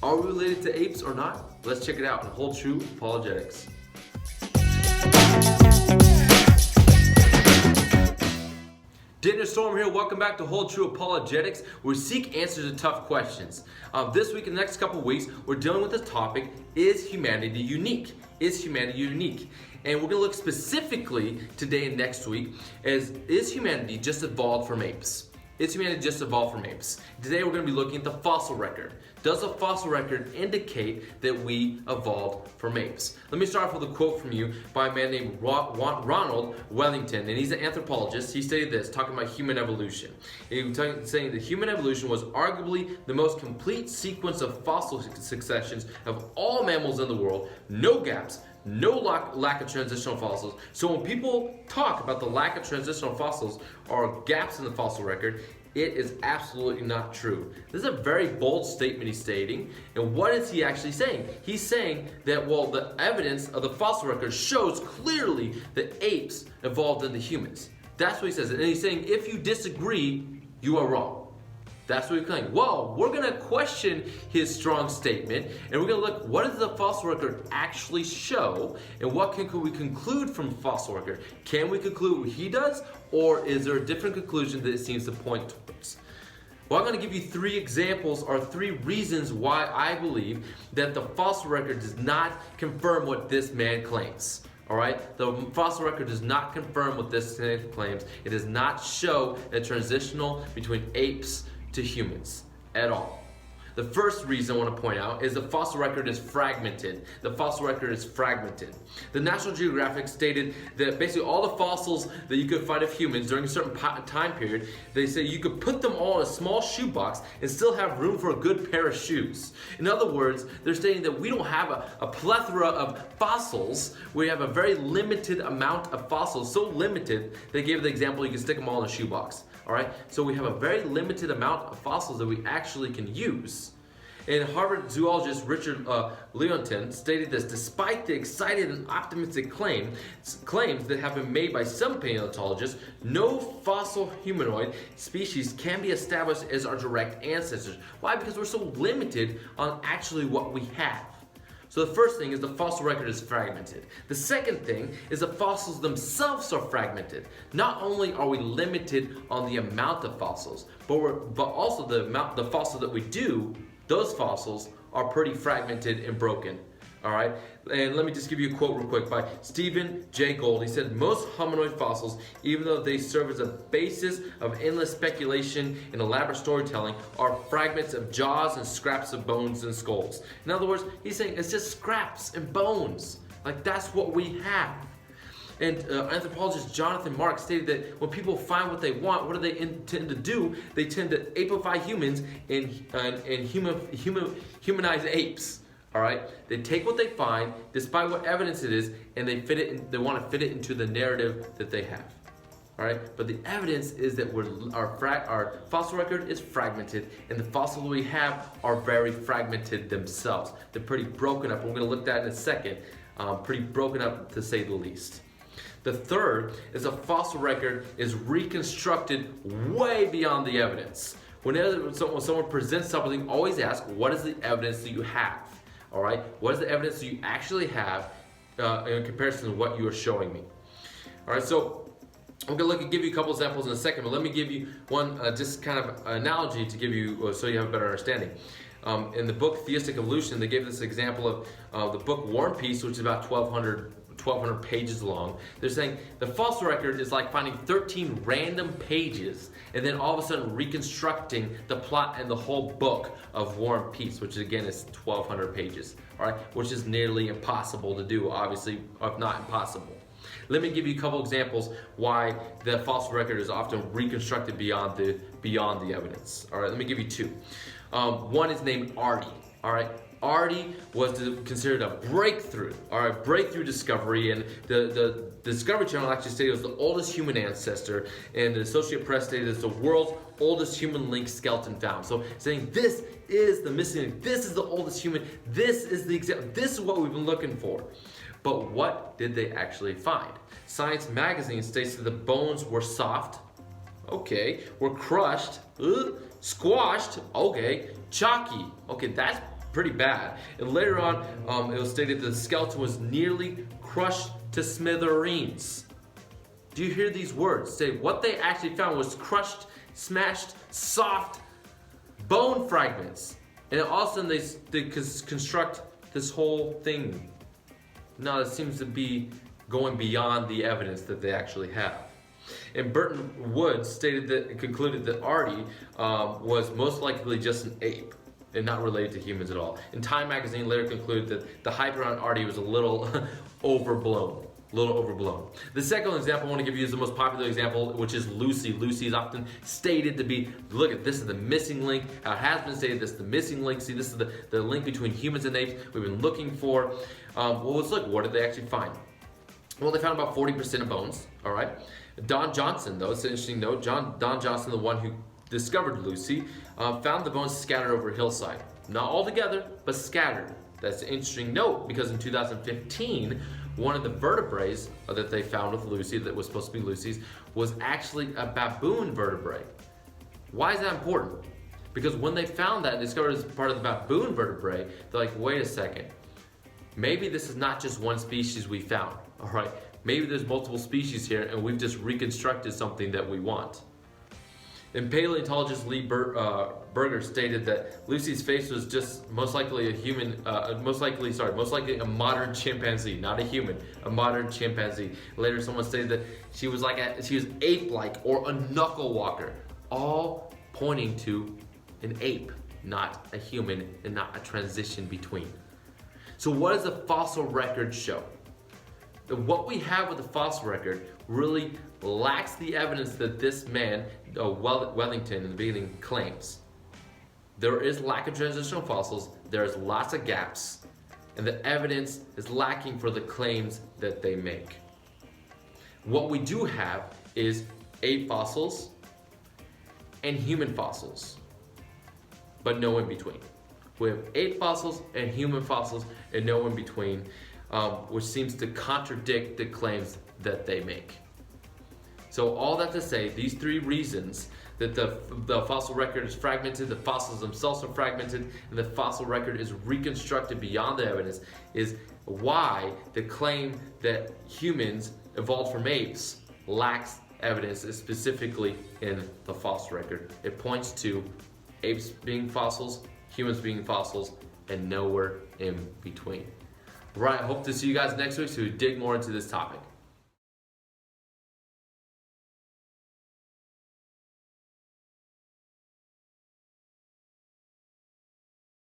Are we related to apes or not? Let's check it out on Hold True Apologetics. Daniel Storm here. Welcome back to Hold True Apologetics, where we seek answers to tough questions. This week and the next couple of weeks, we're dealing with this topic: is humanity unique? Is humanity unique? And we're going to look specifically today and next week as is humanity just evolved from apes? Is humanity just evolved from apes? Today we're going to be looking at the fossil record. Does a fossil record indicate that we evolved from apes? Let me start off with a quote from you by a man named Ronald Wellington, and he's an anthropologist. He stated this, talking about human evolution. He was saying that human evolution was arguably the most complete sequence of fossil successions of all mammals in the world. No gaps, no lack of transitional fossils. So when people talk about the lack of transitional fossils or gaps in the fossil record, it is absolutely not true. This is a very bold statement he's stating. And what is he actually saying? He's saying that, well, the evidence of the fossil record shows clearly that apes evolved into humans. That's what he says. And he's saying if you disagree, you are wrong. That's what he's saying. Well, we're going to question his strong statement, and we're going to look, what does the fossil record actually show, and what can we conclude from the fossil record? Can we conclude what he does, or is there a different conclusion that it seems to point towards? Well, I'm going to give you 3 examples or 3 reasons why I believe that the fossil record does not confirm what this man claims. All right, the fossil record does not confirm what this man claims. It does not show a transitional between apes to humans at all. The first reason I want to point out is the fossil record is fragmented. The fossil record is fragmented. The National Geographic stated that basically all the fossils that you could find of humans during a certain time period, they say you could put them all in a small shoebox and still have room for a good pair of shoes. In other words, they're stating that we don't have a plethora of fossils. We have a very limited amount of fossils, so limited, they gave the example you can stick them all in a shoebox. All right, so we have a very limited amount of fossils that we actually can use. And Harvard zoologist Richard Leontin stated this: despite the excited and optimistic claims that have been made by some paleontologists, no fossil humanoid species can be established as our direct ancestors. Why? Because we're so limited on actually what we have. So the first thing is the fossil record is fragmented. The second thing is the fossils themselves are fragmented. Not only are we limited on the amount of fossils, but also the fossils that we do, those fossils are pretty fragmented and broken. All right, and let me just give you a quote real quick by Stephen J. Gould. He said, most hominoid fossils, even though they serve as a basis of endless speculation and elaborate storytelling, are fragments of jaws and scraps of bones and skulls. In other words, he's saying it's just scraps and bones. Like, that's what we have. And anthropologist Jonathan Mark stated that when people find what they want, what do they intend to do? They tend to apify humans and humanize apes. All right, they take what they find, despite what evidence it is, and they fit it. They want to fit it into the narrative that they have. All right, but the evidence is that our fossil record is fragmented, and the fossils we have are very fragmented themselves. They're pretty broken up. We're going to look at that in a second. Pretty broken up, to say the least. The third is a fossil record is reconstructed way beyond the evidence. Whenever someone presents something, always ask, what is the evidence that you have? All right, what is the evidence that you actually have in comparison to what you are showing me? All right, so I'm going to give you a couple examples in a second, but let me give you one just kind of analogy to give you so you have a better understanding. In the book Theistic Evolution, they gave this example of the book War and Peace, which is about 1,200 pages long. They're saying the fossil record is like finding 13 random pages and then all of a sudden reconstructing the plot and the whole book of War and Peace, which again is 1,200 pages, all right, which is nearly impossible to do, obviously, if not impossible. Let me give you a couple examples why the fossil record is often reconstructed beyond the evidence. All right, let me give you 2. One is named Artie. All right, Artie was considered a breakthrough, all right, breakthrough discovery, and the Discovery Channel actually stated it was the oldest human ancestor, and the Associated Press stated it's the world's oldest human link skeleton found. So saying this is the missing link, this is the oldest human, this is the example, this is what we've been looking for. But what did they actually find? Science Magazine states that the bones were soft, okay, were crushed, squashed, okay, chalky, okay, that's pretty bad. And later on, it was stated that the skeleton was nearly crushed to smithereens. Do you hear these words? Say what they actually found was crushed, smashed, soft bone fragments. And all of a sudden they construct this whole thing. Now it seems to be going beyond the evidence that they actually have. And Burton Woods concluded that Artie was most likely just an ape and not related to humans at all. And Time magazine later concluded that the hype around Artie was a little overblown. The second example I want to give you is the most popular example, which is Lucy. Lucy is often stated to be, look at this is the missing link. How it has been stated this is the missing link. See, this is the link between humans and apes we've been looking for. Well, let's look. What did they actually find? Well, they found about 40% of bones, all right? Don Johnson, though, it's an interesting note. Don Johnson, the one who discovered Lucy, found the bones scattered over a hillside. Not all together, but scattered. That's an interesting note because in 2015, one of the vertebrae that they found with Lucy, that was supposed to be Lucy's, was actually a baboon vertebrae. Why is that important? Because when they found that and discovered it as part of the baboon vertebrae, they're like, wait a second. Maybe this is not just one species we found, all right? Maybe there's multiple species here and we've just reconstructed something that we want. And paleontologist Lee Berger stated that Lucy's face was just most likely a modern chimpanzee, not a human, a modern chimpanzee. Later, someone stated that she was ape-like or a knuckle walker, all pointing to an ape, not a human, and not a transition between. So, what does the fossil record show? What we have with the fossil record really lacks the evidence that this man, Wellington, in the beginning claims. There is lack of transitional fossils, there's lots of gaps, and the evidence is lacking for the claims that they make. What we do have is ape fossils and human fossils, but no in between. We have ape fossils and human fossils and no in between, which seems to contradict the claims that they make. So all that to say, these three reasons that the fossil record is fragmented, the fossils themselves are fragmented, and the fossil record is reconstructed beyond the evidence is why the claim that humans evolved from apes lacks evidence, specifically in the fossil record. It points to apes being fossils, humans being fossils, and nowhere in between. Right, I hope to see you guys next week so we dig more into this topic.